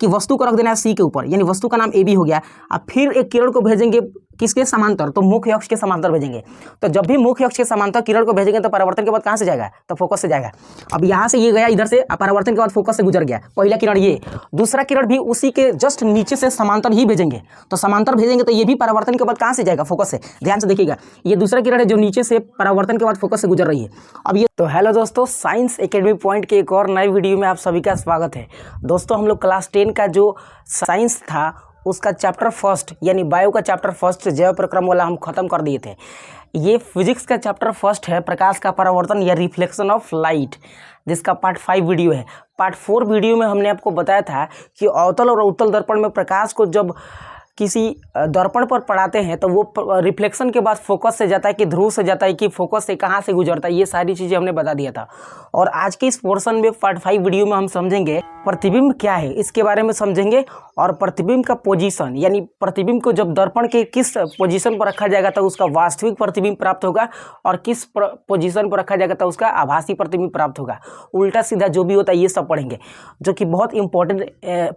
कि वस्तु को रख देना है सी के ऊपर, यानी वस्तु का नाम ए बी हो गया। अब फिर एक किरण को भेजेंगे किसके समांतर, तो मुख्य अक्ष के समांतर भेजेंगे। तो जब भी मुख्य अक्ष के समांतर किरण को भेजेंगे तो परावर्तन के बाद कहाँ से जाएगा, तो फोकस से जाएगा। अब यहाँ से ये गया इधर से, परावर्तन के बाद फोकस से गुजर गया पहला किरण ये, दूसरा किरण भी उसी के जस्ट नीचे से समांतर ही भेजेंगे। तो समांतर भेजेंगे तो ये भी परावर्तन के बाद कहाँ से जाएगा, फोकस से। ध्यान से देखिएगा, ये दूसरा किरण है जो नीचे से परावर्तन के बाद फोकस से गुजर रही है। अब ये तो हेलो दोस्तों, साइंस एकेडमी पॉइंट के एक और नई वीडियो में आप सभी का स्वागत है। दोस्तों हम लोग क्लास 10 का जो साइंस था उसका चैप्टर फर्स्ट यानी बायो का चैप्टर फर्स्ट जैव प्रक्रम वाला हम खत्म कर दिए थे। ये फिजिक्स का चैप्टर फर्स्ट है, प्रकाश का परावर्तन या रिफ्लेक्शन ऑफ लाइट, जिसका पार्ट 5 वीडियो है। पार्ट 4 वीडियो में हमने आपको बताया था कि अवतल और उत्तल दर्पण में प्रकाश को जब किसी दर्पण पर पढ़ाते हैं तो वो रिफ्लेक्शन के बाद फोकस से जाता है कि ध्रुव से जाता है कि फोकस से कहाँ से गुजरता है, ये सारी चीज़ें हमने बता दिया था। और आज के इस पोर्शन में पार्ट 5 वीडियो में हम समझेंगे प्रतिबिंब क्या है, इसके बारे में समझेंगे। और प्रतिबिंब का पोजीशन यानी प्रतिबिंब को जब दर्पण के किस पोजीशन पर रखा जाएगा तो उसका वास्तविक प्रतिबिंब प्राप्त होगा, और किस पोजीशन पर रखा जाएगा तो उसका आभासी प्रतिबिंब प्राप्त होगा। उल्टा सीधा जो भी होता है ये सब पढ़ेंगे, जो कि बहुत इंपॉर्टेंट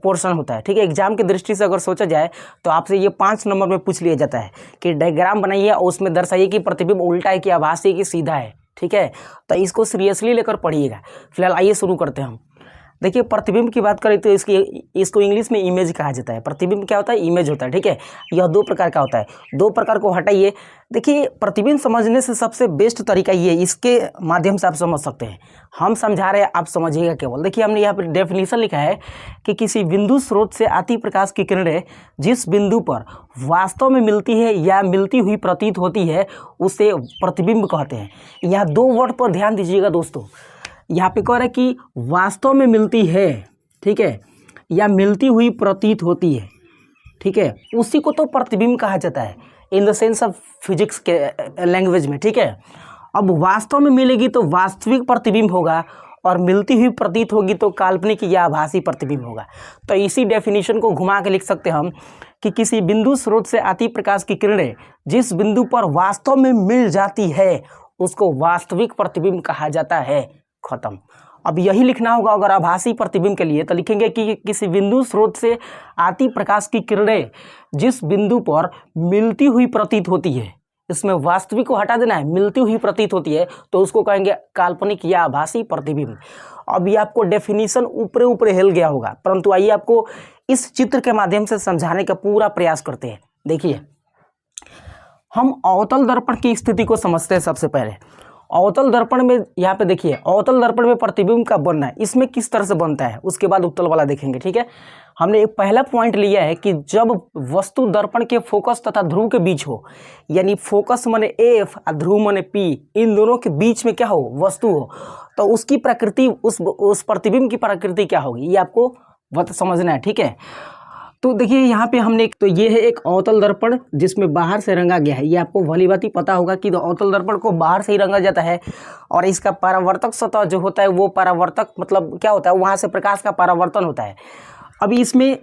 पोर्शन होता है। ठीक है, एग्जाम की दृष्टि से अगर सोचा जाए तो आपसे ये 5 नंबर में पूछ लिया जाता है कि डायग्राम बनाइए और उसमें दर्शाइए कि प्रतिबिंब उल्टा है कि आभासी है कि सीधा है। ठीक है, तो इसको सीरियसली लेकर पढ़िएगा। फिलहाल आइए शुरू करते हैं हम। देखिए, प्रतिबिंब की बात करें तो इसको इंग्लिश में इमेज कहा जाता है। प्रतिबिंब क्या होता है, इमेज होता है। ठीक है, यह 2 प्रकार का होता है, 2 प्रकार को हटाइए। देखिए, प्रतिबिंब समझने से सबसे बेस्ट तरीका ये है, इसके माध्यम से आप समझ सकते हैं। हम समझा रहे हैं, आप समझिएगा केवल। देखिए, हमने यहाँ पर डेफिनेशन लिखा है कि किसी बिंदु स्रोत से आती प्रकाश की किरणें जिस बिंदु पर वास्तव में मिलती है या मिलती हुई प्रतीत होती है उसे प्रतिबिंब कहते हैं। यहाँ 2 वर्ड पर ध्यान दीजिएगा दोस्तों। यहाँ पे कह रहा है कि वास्तव में मिलती है, ठीक है, या मिलती हुई प्रतीत होती है। ठीक है, उसी को तो प्रतिबिंब कहा जाता है in the sense of physics के लैंग्वेज में। ठीक है, अब वास्तव में मिलेगी तो वास्तविक प्रतिबिंब होगा, और मिलती हुई प्रतीत होगी तो काल्पनिक या आभासी प्रतिबिंब होगा। तो इसी डेफिनेशन को घुमा के लिख सकते हैं हम कि किसी बिंदु स्रोत से आती प्रकाश की किरणें जिस बिंदु पर वास्तव में मिल जाती है उसको वास्तविक प्रतिबिंब कहा जाता है। खत्म। अब यही लिखना होगा अगर आभासी प्रतिबिंब के लिए, तो लिखेंगे कि किसी बिंदु स्रोत से आती प्रकाश की किरणें जिस बिंदु पर मिलती हुई प्रतीत होती है, इसमें वास्तविक को हटा देना है, मिलती हुई प्रतीत होती है तो उसको कहेंगे काल्पनिक या आभासी प्रतिबिंब। अब ये आपको डेफिनेशन ऊपरे ऊपरे हिल गया होगा, परंतु आइए आपको इस चित्र के माध्यम से समझाने का पूरा प्रयास करते हैं। देखिए, हम अवतल दर्पण की स्थिति को समझते हैं। सबसे पहले अवतल दर्पण में यहाँ पे देखिए, अवतल दर्पण में प्रतिबिंब का बनना है, इसमें किस तरह से बनता है, उसके बाद उत्तल वाला देखेंगे। ठीक है, हमने एक पहला पॉइंट लिया है कि जब वस्तु दर्पण के फोकस तथा ध्रुव के बीच हो, यानी फोकस माने एफ और ध्रुव माने पी, इन दोनों के बीच में क्या हो, वस्तु हो, तो उसकी प्रकृति, उस प्रतिबिंब की प्रकृति क्या होगी, ये आपको समझना है। ठीक है, तो देखिए यहाँ पे हमने तो ये है एक अवतल दर्पण जिसमें बाहर से रंगा गया है। ये आपको भली भांति पता होगा कि अवतल दर्पण को बाहर से ही रंगा जाता है, और इसका परावर्तक सतह जो होता है वो परावर्तक मतलब क्या होता है, वहाँ से प्रकाश का परावर्तन होता है। अभी इसमें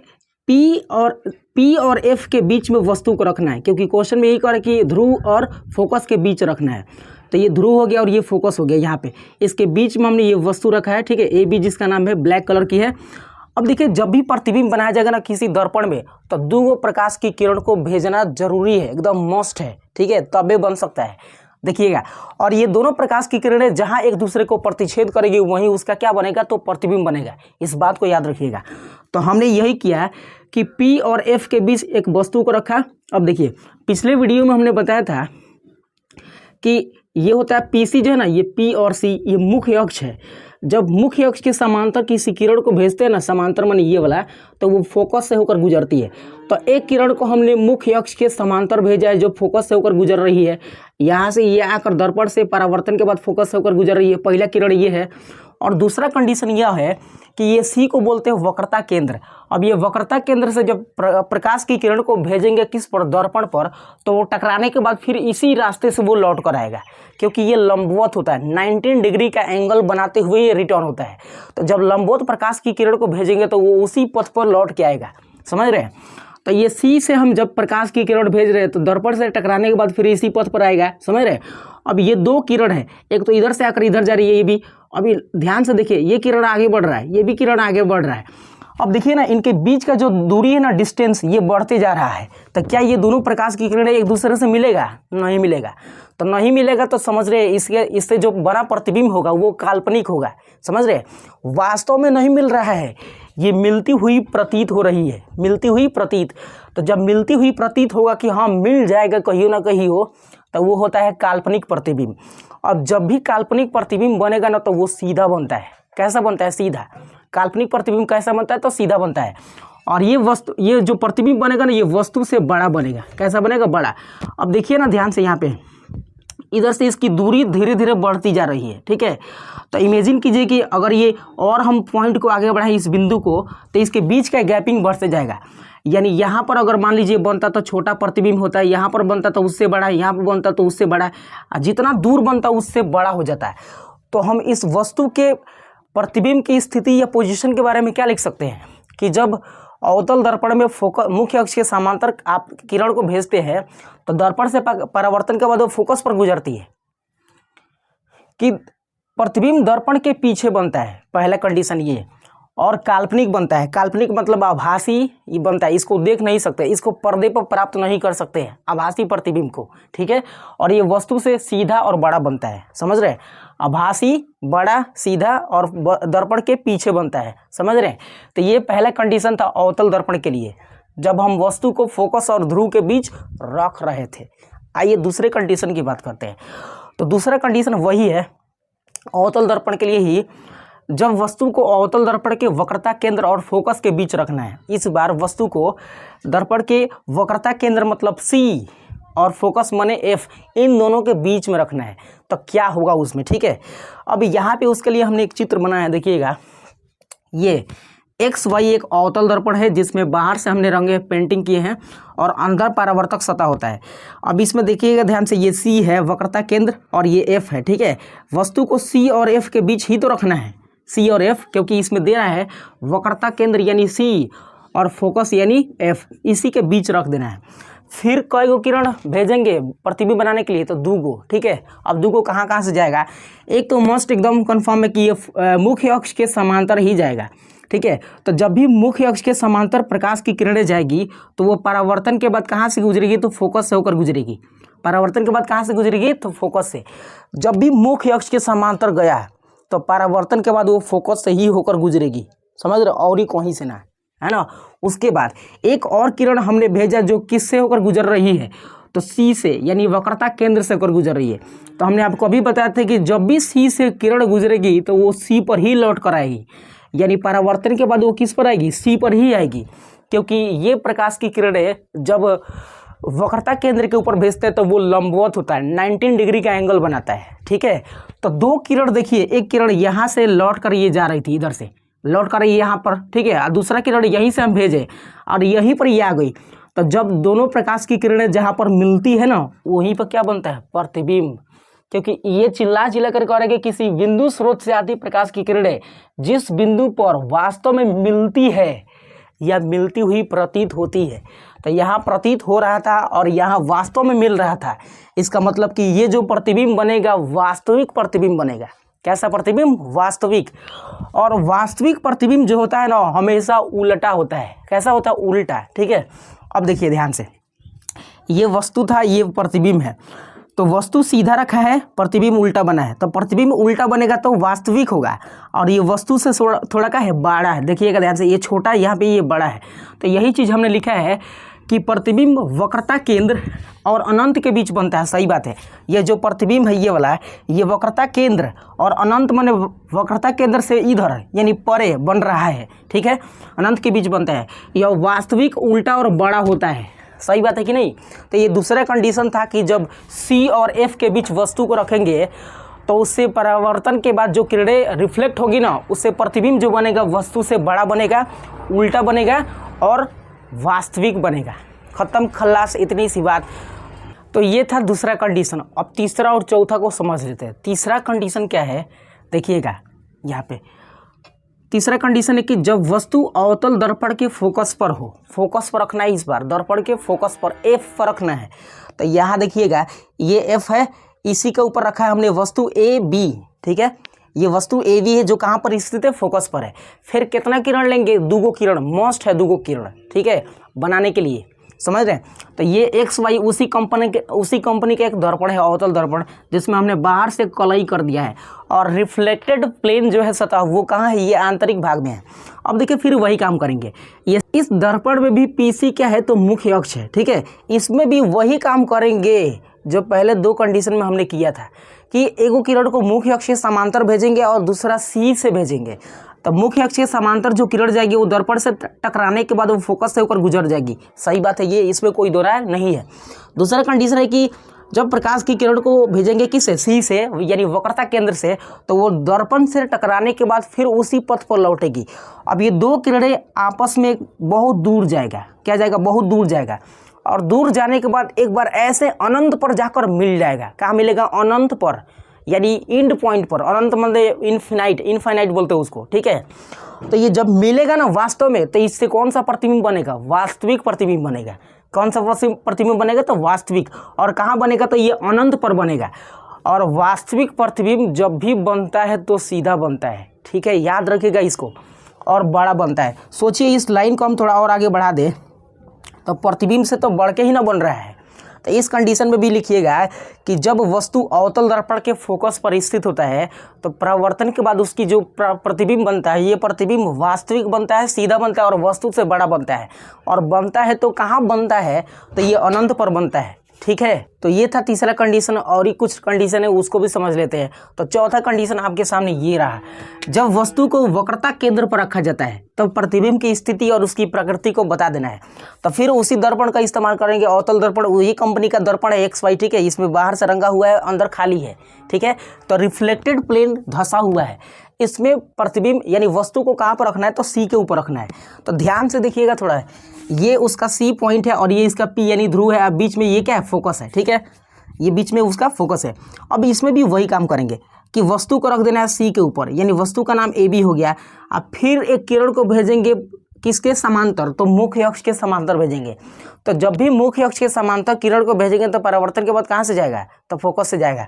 P और F के बीच में वस्तु को रखना है, क्योंकि क्वेश्चन में यही कह रहा है कि ध्रुव और फोकस के बीच रखना है। तो ये ध्रुव हो गया और ये फोकस हो गया। यहाँ पे इसके बीच में हमने ये वस्तु रखा है। ठीक है, AB जिसका नाम है ब्लैक कलर की है। अब देखिए, जब भी प्रतिबिंब बनाया जाएगा ना किसी दर्पण में, तो 2 प्रकाश की किरण को भेजना जरूरी है, एकदम मस्ट है। ठीक है, तबे बन सकता है। देखिएगा, और ये दोनों प्रकाश की किरणें जहां एक दूसरे को प्रतिच्छेद करेगी वहीं उसका क्या बनेगा, तो प्रतिबिंब बनेगा। इस बात को याद रखिएगा। तो हमने यही किया कि P और F के बीच एक वस्तु को रखा। अब देखिए, पिछले वीडियो में हमने बताया था कि ये होता है PC जो है ना, ये P और C ये मुख्य अक्ष है। जब मुख्य अक्ष के समांतर किसी किरण को भेजते हैं ना, समांतर माने ये वाला, तो वो फोकस से होकर गुजरती है। तो एक किरण को हमने मुख्य अक्ष के समांतर भेजा है जो फोकस से होकर गुजर रही है। यहाँ से ये आकर दर्पण से परावर्तन के बाद फोकस से होकर गुजर रही है। पहला किरण ये है। और दूसरा कंडीशन यह है कि ये सी को बोलते हैं वक्रता केंद्र। अब ये वक्रता केंद्र से जब प्रकाश की किरण को भेजेंगे किस पर, दर्पण पर, तो वो टकराने के बाद फिर इसी रास्ते से वो लौट कर आएगा, क्योंकि ये लंबवत होता है, 19 डिग्री का एंगल बनाते हुए ये रिटर्न होता है। तो जब लंबवत प्रकाश की किरण को भेजेंगे तो वो उसी पथ पर लौट के आएगा। समझ रहे हैं? तो ये सी से हम जब प्रकाश की किरण भेज रहे हैं तो दर्पण से टकराने के बाद फिर इसी पथ पर आएगा। समझ रहे हैं? अब ये 2 किरण है, एक तो इधर से आकर इधर जा रही है, ये भी। अभी ध्यान से देखिए, ये किरण आगे बढ़ रहा है, ये भी किरण आगे बढ़ रहा है। अब देखिए ना, इनके बीच का जो दूरी है ना, डिस्टेंस, ये बढ़ते जा रहा है। तो क्या ये दोनों प्रकाश की किरणें एक दूसरे से मिलेगा? नहीं मिलेगा। तो नहीं मिलेगा तो समझ रहे इससे जो बड़ा प्रतिबिंब होगा वो काल्पनिक होगा। समझ रहे, वास्तव में नहीं मिल रहा है, ये मिलती हुई प्रतीत हो रही है, मिलती हुई प्रतीत। तो जब मिलती हुई प्रतीत होगा कि हाँ मिल जाएगा कहीं ना कहीं हो, तो वो होता है काल्पनिक प्रतिबिंब। अब जब भी काल्पनिक प्रतिबिंब बनेगा ना, तो वो सीधा बनता है। कैसा बनता है? सीधा। काल्पनिक प्रतिबिंब कैसा बनता है? तो सीधा बनता है। और ये जो प्रतिबिंब बनेगा ना, ये वस्तु से बड़ा बनेगा। कैसा बनेगा? बड़ा। अब देखिए ना ध्यान से, यहाँ पे इधर से इसकी दूरी धीरे धीरे बढ़ती जा रही है। ठीक है, तो इमेजिन कीजिए कि अगर ये और हम पॉइंट को आगे बढ़ाएं, इस बिंदु को, तो इसके बीच का गैपिंग बढ़ते जाएगा। यानी यहाँ पर अगर मान लीजिए बनता तो छोटा प्रतिबिंब होता है, यहाँ पर बनता तो उससे बड़ा, यहाँ पर बनता तो उससे बड़ा, जितना दूर बनता उससे बड़ा हो जाता है। तो हम इस वस्तु के प्रतिबिंब की स्थिति या पोजीशन के बारे में क्या लिख सकते हैं कि जब अवतल दर्पण में फोकस, मुख्य अक्ष के समांतर आप किरण को भेजते हैं, तो दर्पण से परावर्तन के बाद वो फोकस पर गुजरती है। कि प्रतिबिंब दर्पण के पीछे बनता है, पहला कंडीशन ये। और काल्पनिक बनता है। काल्पनिक मतलब आभासी ये बनता है, इसको देख नहीं सकते, इसको पर्दे पर प्राप्त नहीं कर सकते हैं, आभासी प्रतिबिंब को। ठीक है, और ये वस्तु से सीधा और बड़ा बनता है। समझ रहे, आभासी, बड़ा, सीधा और दर्पण के पीछे बनता है। समझ रहे, तो ये पहला कंडीशन था अवतल दर्पण के लिए, जब हम वस्तु को फोकस और ध्रुव के बीच रख रहे थे। आइए दूसरे कंडीशन की बात करते हैं। तो दूसरा कंडीशन वही है अवतल दर्पण के लिए ही, जब वस्तु को अवतल दर्पण के वक्रता केंद्र और फोकस के बीच रखना है। इस बार वस्तु को दर्पण के वक्रता केंद्र मतलब C और फोकस माने F, इन दोनों के बीच में रखना है। तो क्या होगा उसमें? ठीक है, अब यहाँ पे उसके लिए हमने एक चित्र बनाया है, देखिएगा। ये XY एक अवतल दर्पण है जिसमें बाहर से हमने रंगे पेंटिंग किए हैं और अंदर परावर्तक सतह होता है। अब इसमें देखिएगा ध्यान से, ये C है वक्रता केंद्र और ये F है। ठीक है, वस्तु को C और F के बीच ही तो रखना है, C और F, क्योंकि इसमें दे रहा है वक्रता केंद्र यानी C और फोकस यानी F, इसी के बीच रख देना है। फिर कई गो किरण भेजेंगे प्रतिबिंब बनाने के लिए? तो 2 गो। ठीक है, अब 2 गो कहाँ से जाएगा? एक तो मस्ट एकदम कंफर्म है कि ये मुख्य अक्ष के समांतर ही जाएगा। ठीक है, तो जब भी मुख्य अक्ष के समांतर प्रकाश की किरणें जाएगी तो वो परावर्तन के बाद कहाँ से गुजरेगी? तो फोकस से होकर गुजरेगी। परावर्तन के बाद कहाँ से गुजरेगी? तो फोकस से। जब भी मुख्य अक्ष के समांतर गया तो परावर्तन के बाद वो फोकस से ही होकर गुजरेगी। समझ रहे, और ही कहीं से ना, है ना। उसके बाद एक और किरण हमने भेजा जो किससे होकर गुजर रही है? तो C से, यानी वक्रता केंद्र से होकर गुजर रही है। तो हमने आपको अभी बताया था कि जब भी C से किरण गुजरेगी तो वो C पर ही लौट कर आएगी, यानी परावर्तन के बाद वो किस पर आएगी? C पर ही आएगी, क्योंकि ये प्रकाश की किरणें जब वक्रता केंद्र के ऊपर भेजते हैं तो वो लंबवत होता है, 19 डिग्री का एंगल बनाता है। ठीक है, तो 2 किरण देखिए, एक किरण यहाँ से लौट कर ये जा रही थी, इधर से लौट कर ये यहाँ पर। ठीक है, और दूसरा किरण यहीं से हम भेजे और यहीं पर ये आ गई। तो जब दोनों प्रकाश की किरणें जहाँ पर मिलती है ना, वहीं पर क्या बनता है? प्रतिबिंब। क्योंकि ये चिल्ला कर कह रहे हैं कि किसी बिंदु स्रोत से आती प्रकाश की किरणें जिस बिंदु पर वास्तव में मिलती है या मिलती हुई प्रतीत होती है, तो यहाँ प्रतीत हो रहा था और यहाँ वास्तव में मिल रहा था। इसका मतलब कि ये जो प्रतिबिंब बनेगा वास्तविक प्रतिबिंब बनेगा। कैसा प्रतिबिंब? वास्तविक। और वास्तविक प्रतिबिंब जो होता है ना, हमेशा उल्टा होता है। कैसा होता है? उल्टा। ठीक है, अब देखिए ध्यान से, ये वस्तु था, ये प्रतिबिंब है। तो वस्तु सीधा रखा है, प्रतिबिंब उल्टा बना है, तो प्रतिबिंब उल्टा बनेगा तो वास्तविक होगा। और ये वस्तु से थोड़ा का है, बड़ा है। देखिएगा ध्यान से, ये छोटा है, यहाँ पे ये बड़ा है। तो यही चीज़ हमने लिखा है कि प्रतिबिंब वक्रता केंद्र और अनंत के बीच बनता है। सही बात है, ये जो प्रतिबिंब है ये वाला है, ये वक्रता केंद्र और अनंत माने वक्रता केंद्र से इधर यानी परे बन रहा है। ठीक है, अनंत के बीच बनता है। यह वास्तविक उल्टा और बड़ा होता है। सही बात है कि नहीं? तो ये दूसरा कंडीशन था कि जब C और F के बीच वस्तु को रखेंगे तो उससे परावर्तन के बाद जो किरणें रिफ्लेक्ट होगी ना, उससे प्रतिबिंब जो बनेगा वस्तु से बड़ा बनेगा, उल्टा बनेगा और वास्तविक बनेगा। खत्म, खल्लास, इतनी सी बात। तो ये था दूसरा कंडीशन। अब तीसरा और चौथा को समझ लेते हैं। तीसरा कंडीशन क्या है? देखिएगा यहाँ पे तीसरा कंडीशन है कि जब वस्तु अवतल दर्पण के फोकस पर हो, फोकस पर रखना है, इस बार दर्पण के फोकस पर F पर रखना है। तो यहाँ देखिएगा ये F है, इसी के ऊपर रखा है हमने वस्तु AB। ठीक है, ये वस्तु ए बी है जो कहाँ पर स्थित है, फोकस पर है। फिर कितना किरण लेंगे, 2 किरण, मस्ट है 2 किरण, ठीक है, बनाने के लिए, समझ रहे हैं। तो ये एक्स वाई उसी कंपनी का एक दर्पण है, अवतल दर्पण, जिसमें हमने बाहर से कलई कर दिया है और रिफ्लेक्टेड प्लेन जो है सतह वो कहाँ है, ये आंतरिक भाग में है। अब देखिए फिर वही काम करेंगे, ये इस दर्पण में भी पीसी क्या है, तो मुख्य अक्ष है, ठीक है, इसमें भी वही काम करेंगे जो पहले 2 कंडीशन में हमने किया था कि एगो किरण को मुख्य अक्ष के समांतर भेजेंगे और दूसरा सी से भेजेंगे। तो मुख्य अक्ष के समांतर जो किरण जाएगी वो दर्पण से टकराने के बाद वो फोकस से होकर गुजर जाएगी, सही बात है, ये इसमें कोई दो राय नहीं है। दूसरा कंडीशन है कि जब प्रकाश की किरण को भेजेंगे किससे, सी से, यानी वक्रता केंद्र से, तो वो दर्पण से टकराने के बाद फिर उसी पथ पर लौटेगी। अब ये 2 किरणें आपस में बहुत दूर जाएगा, क्या जाएगा, बहुत दूर जाएगा, और दूर जाने के बाद एक बार ऐसे अनंत पर जाकर मिल जाएगा। कहाँ मिलेगा, अनंत पर, यानी एंड पॉइंट पर, अनंत मतलब इनफाइनाइट बोलते हैं उसको, ठीक है। तो ये जब मिलेगा ना वास्तव में, तो इससे कौन सा प्रतिबिंब बनेगा, वास्तविक प्रतिबिंब बनेगा। कौन सा प्रतिबिंब बनेगा, तो वास्तविक। और कहाँ बनेगा, तो ये अनंत पर बनेगा। और वास्तविक प्रतिबिंब जब भी बनता है तो सीधा बनता है, ठीक है, याद रखिएगा इसको, और बड़ा बनता है। सोचिए इस लाइन को हम थोड़ा और आगे बढ़ा दें तो प्रतिबिंब से तो बढ़ के ही ना बन रहा है। तो इस कंडीशन में भी लिखिएगा कि जब वस्तु अवतल दर्पण के फोकस पर स्थित होता है तो परावर्तन के बाद उसकी जो प्रतिबिंब बनता है, ये प्रतिबिंब वास्तविक बनता है, सीधा बनता है और वस्तु से बड़ा बनता है। और बनता है तो कहाँ बनता है, तो ये अनंत पर बनता है, ठीक है। तो ये था तीसरा कंडीशन, और ही कुछ कंडीशन है उसको भी समझ लेते हैं। तो चौथा कंडीशन आपके सामने ये रहा, जब वस्तु को वक्रता केंद्र पर रखा जाता है तब तो प्रतिबिंब की स्थिति और उसकी प्रकृति को बता देना है। तो फिर उसी दर्पण का इस्तेमाल करेंगे, अवतल दर्पण, वही कंपनी का दर्पण है XY, ठीक है, इसमें बाहर से रंगा हुआ है, अंदर खाली है, ठीक है। तो रिफ्लेक्टेड प्लेन धंसा हुआ है, इसमें प्रतिबिंब यानी वस्तु को कहाँ पर रखना है, तो सी के ऊपर रखना है। तो ध्यान से देखिएगा थोड़ा, ये उसका सी पॉइंट है और ये इसका पी यानी ध्रुव है, अब बीच में ये क्या है, फोकस है, ठीक है, ये बीच में उसका फोकस है। अब इसमें भी वही काम करेंगे कि वस्तु को रख देना है सी के ऊपर, यानी वस्तु का नाम AB हो गया। अब फिर एक किरण को भेजेंगे किसके समांतर, तो मुख्य अक्ष के समांतर भेजेंगे। तो जब भी मुख्य अक्ष के समांतर किरण को भेजेंगे तो परावर्तन के बाद कहाँ से जाएगा, तो फोकस से जाएगा।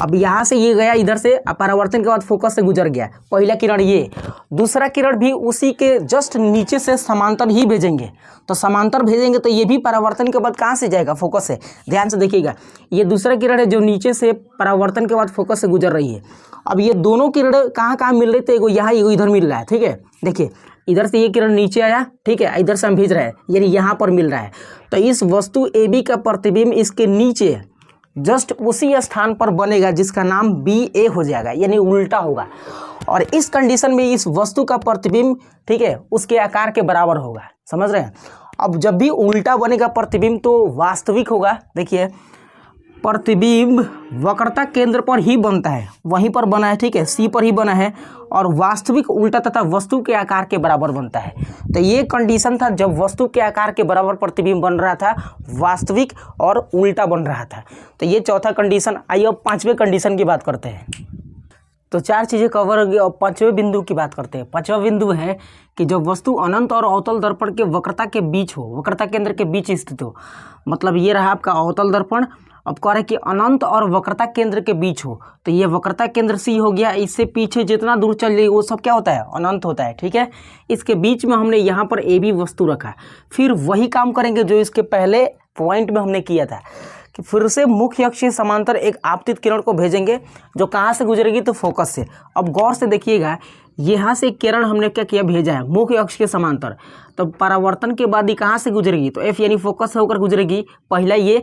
अब यहाँ से ये गया इधर से, परावर्तन के बाद फोकस से गुजर गया, पहला किरण ये, दूसरा किरण भी उसी के जस्ट नीचे से समांतर ही भेजेंगे। तो समांतर भेजेंगे तो ये भी परावर्तन के बाद कहाँ से जाएगा, फोकस से। ध्यान से देखिएगा, ये दूसरा किरण है जो नीचे से परावर्तन के बाद फोकस से गुजर रही है। अब ये दोनों किरण कहाँ कहाँ मिल रही थे, एगो यहाँ, एगो इधर मिल रहा है, ठीक है। देखिए इधर से ये किरण नीचे आया, ठीक है, इधर से हम भेज रहे हैं, यानी यहाँ पर मिल रहा है। तो इस वस्तु AB का प्रतिबिंब इसके नीचे जस्ट उसी स्थान पर बनेगा जिसका नाम BA हो जाएगा, यानी उल्टा होगा। और इस कंडीशन में इस वस्तु का प्रतिबिंब, ठीक है, उसके आकार के बराबर होगा, समझ रहे हैं। अब जब भी उल्टा बनेगा प्रतिबिंब तो वास्तविक होगा। देखिए प्रतिबिंब वक्रता केंद्र पर ही बनता है, वहीं पर बना है, ठीक है, सी पर ही बना है, और वास्तविक उल्टा तथा वस्तु के आकार के बराबर बनता है। तो ये कंडीशन था जब वस्तु के आकार के बराबर प्रतिबिंब बन रहा था, वास्तविक और उल्टा बन रहा था। तो ये चौथा कंडीशन। आइए अब 5वें कंडीशन की बात करते हैं। तो 4 चीज़ें कवर हो गई, और 5वें बिंदु की बात करते हैं। 5वां बिंदु है कि जब वस्तु अनंत और अवतल दर्पण के वक्रता के बीच हो, वक्रता केंद्र के बीच स्थित हो, मतलब ये रहा आपका अवतल दर्पण। अब कह रहे कि अनंत और वक्रता केंद्र के बीच हो, तो ये वक्रता केंद्र सी हो गया, इससे पीछे जितना दूर चल जाएगी वो सब क्या होता है, अनंत होता है, ठीक है। इसके बीच में हमने यहाँ पर AB वस्तु रखा। फिर वही काम करेंगे जो इसके पहले पॉइंट में हमने किया था कि फिर से मुख्य अक्ष के समांतर एक आपतित किरण को भेजेंगे जो कहाँ से गुजरेगी, तो फोकस से। अब गौर से देखिएगा, यहाँ से किरण हमने क्या किया, भेजा है मुख्य अक्ष के समांतर, तो परावर्तन के बाद ही कहाँ से गुजरेगी, तो F यानी फोकस से होकर गुजरेगी, पहला ये।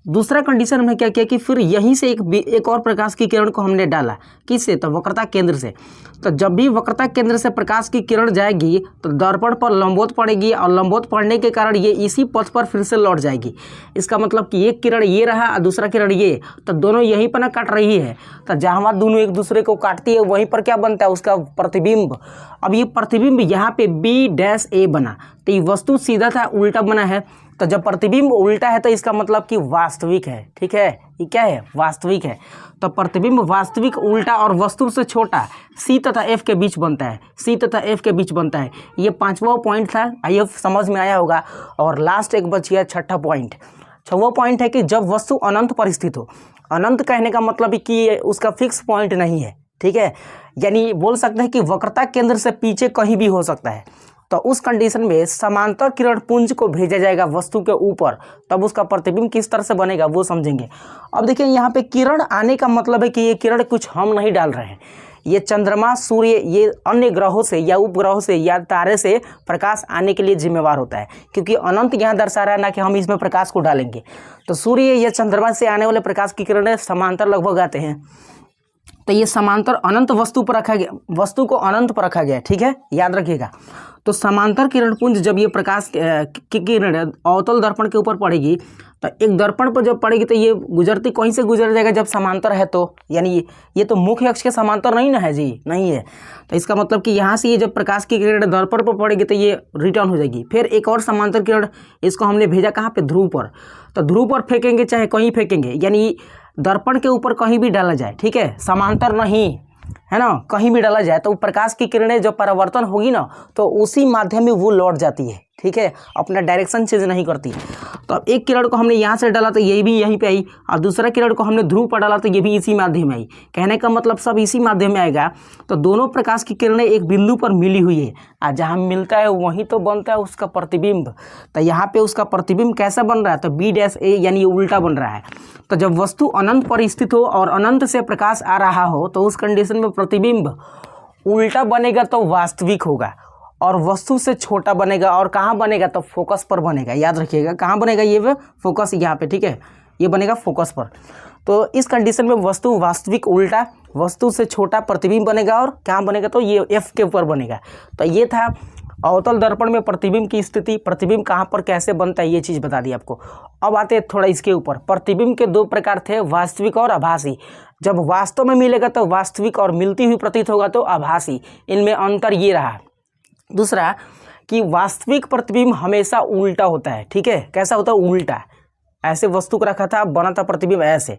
दूसरा कंडीशन हमने क्या किया कि फिर यहीं से एक और प्रकाश की किरण को हमने डाला, किससे, तो वक्रता केंद्र से। तो जब भी वक्रता केंद्र से प्रकाश की किरण जाएगी तो दर्पण पर लंबवत पड़ेगी, और लंबवत पड़ने के कारण ये इसी पथ पर फिर से लौट जाएगी। इसका मतलब कि एक किरण ये रहा और दूसरा किरण ये, तो दोनों यहीं पर ना काट रही है। तो जहाँ दोनों एक दूसरे को काटती है वहीं पर क्या बनता है, उसका प्रतिबिंब। अब ये प्रतिबिंब यहाँ पे B-A बना, तो ये वस्तु सीधा था, उल्टा बना है। तो जब प्रतिबिंब उल्टा है तो इसका मतलब कि वास्तविक है, ठीक है, ये क्या है, वास्तविक है। तो प्रतिबिंब वास्तविक, उल्टा और वस्तु से छोटा C तथा F के बीच बनता है, C तथा F के बीच बनता है। ये 5वां पॉइंट था, आइए समझ में आया होगा। और लास्ट एक बच गया 6ठा पॉइंट। 6वां पॉइंट है कि जब वस्तु अनंत पर स्थित हो। अनंत कहने का मतलब कि उसका फिक्स पॉइंट नहीं है, ठीक है, यानी बोल सकते हैं कि वक्रता केंद्र से पीछे कहीं भी हो सकता है। तो उस कंडीशन में समांतर किरण पुंज को भेजा जाएगा वस्तु के ऊपर, तब उसका प्रतिबिंब किस तरह से बनेगा वो समझेंगे। अब देखिए यहाँ पे किरण आने का मतलब है कि ये किरण कुछ हम नहीं डाल रहे हैं, ये चंद्रमा, सूर्य, ये अन्य ग्रहों से या उपग्रहों से या तारे से प्रकाश आने के लिए जिम्मेवार होता है, क्योंकि अनंत यहाँ दर्शा रहा है ना कि हम इसमें प्रकाश को डालेंगे। तो सूर्य या चंद्रमा से आने वाले प्रकाश की किरणें समांतर लगभग आते हैं, तो ये समांतर अनंत वस्तु पर रखा गया, वस्तु को अनंत पर रखा गया, ठीक है, याद रखिएगा। तो समांतर किरण पुंज जब ये प्रकाश की किरण अवतल दर्पण के ऊपर पड़ेगी, तो एक दर्पण पर जब पड़ेगी तो ये गुजरती कहीं से गुजर जाएगा जब समांतर है, तो यानी ये तो मुख्य अक्ष के समांतर नहीं ना है जी, नहीं है। तो इसका मतलब कि यहाँ से ये जब प्रकाश की किरण दर्पण पर पड़ेगी तो ये रिटर्न हो जाएगी। फिर एक और समांतर किरण, इसको हमने भेजा कहाँ पे, ध्रुव पर। तो ध्रुव पर फेंकेंगे चाहे कहीं फेंकेंगे, यानी दर्पण के ऊपर कहीं भी डाला जाए, ठीक है, समांतर नहीं है ना, कहीं भी डाला जाए तो प्रकाश की किरणें जब परावर्तन होगी ना तो उसी माध्यम में वो लौट जाती है, ठीक है, अपना डायरेक्शन चेंज नहीं करती। तो अब एक किरण को हमने यहाँ से डाला तो ये भी यहीं पे आई, और दूसरा किरण को हमने ध्रुव पर डाला तो ये भी इसी माध्यम में आई। कहने का मतलब सब इसी माध्यम में आएगा। तो दोनों प्रकाश की किरणें एक बिंदु पर मिली हुई है, और जहाँ मिलता है वहीं तो बनता है उसका प्रतिबिंब। तो यहाँ पे उसका प्रतिबिंब कैसा बन रहा है, तो B-A, यानी उल्टा बन रहा है। तो जब वस्तु अनंत पर स्थित हो और अनंत से प्रकाश आ रहा हो तो उस कंडीशन में प्रतिबिंब उल्टा बनेगा तो वास्तविक होगा, और वस्तु से छोटा बनेगा। और कहाँ बनेगा, तो फोकस पर बनेगा, याद रखिएगा कहाँ बनेगा, ये फोकस यहाँ पे, ठीक है, ये बनेगा फोकस पर। तो इस कंडीशन में वस्तु वास्तविक उल्टा, वस्तु से छोटा प्रतिबिंब बनेगा, और कहाँ बनेगा, तो ये F के ऊपर बनेगा। तो ये था अवतल दर्पण में प्रतिबिंब की स्थिति, प्रतिबिंब कहाँ पर कैसे बनता है ये चीज़ बता दी आपको। अब आते हैं थोड़ा इसके ऊपर। प्रतिबिंब के दो प्रकार थे, वास्तविक और आभासी। जब वास्तव में मिलेगा तो वास्तविक और मिलती हुई प्रतीत होगा तो आभासी, इनमें अंतर ये रहा। दूसरा कि वास्तविक प्रतिबिंब हमेशा उल्टा होता है, ठीक है, कैसा होता है, उल्टा। ऐसे वस्तु को रखा था, बना था प्रतिबिंब ऐसे,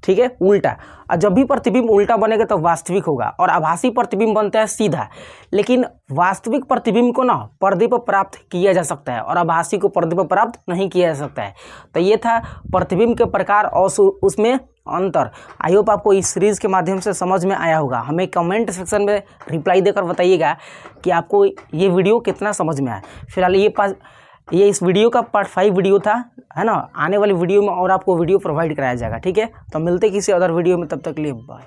ठीक है, उल्टा। और जब भी प्रतिबिंब उल्टा बनेगा तो वास्तविक होगा, और आभासी प्रतिबिंब बनता है सीधा। लेकिन वास्तविक प्रतिबिंब को ना पर्दे पर प्राप्त किया जा सकता है, और आभासी को पर्दे पर प्राप्त नहीं किया जा सकता है। तो ये था प्रतिबिंब के प्रकार और उसमें अंतर। आई होप आपको इस सीरीज़ के माध्यम से समझ में आया होगा। हमें कमेंट सेक्शन में रिप्लाई देकर बताइएगा कि आपको ये वीडियो कितना समझ में आया। फिलहाल ये इस वीडियो का पार्ट 5 वीडियो था, है ना। आने वाली वीडियो में और आपको वीडियो प्रोवाइड कराया जाएगा, ठीक है। तो मिलते किसी अदर वीडियो में, तब तक के लिए बाय।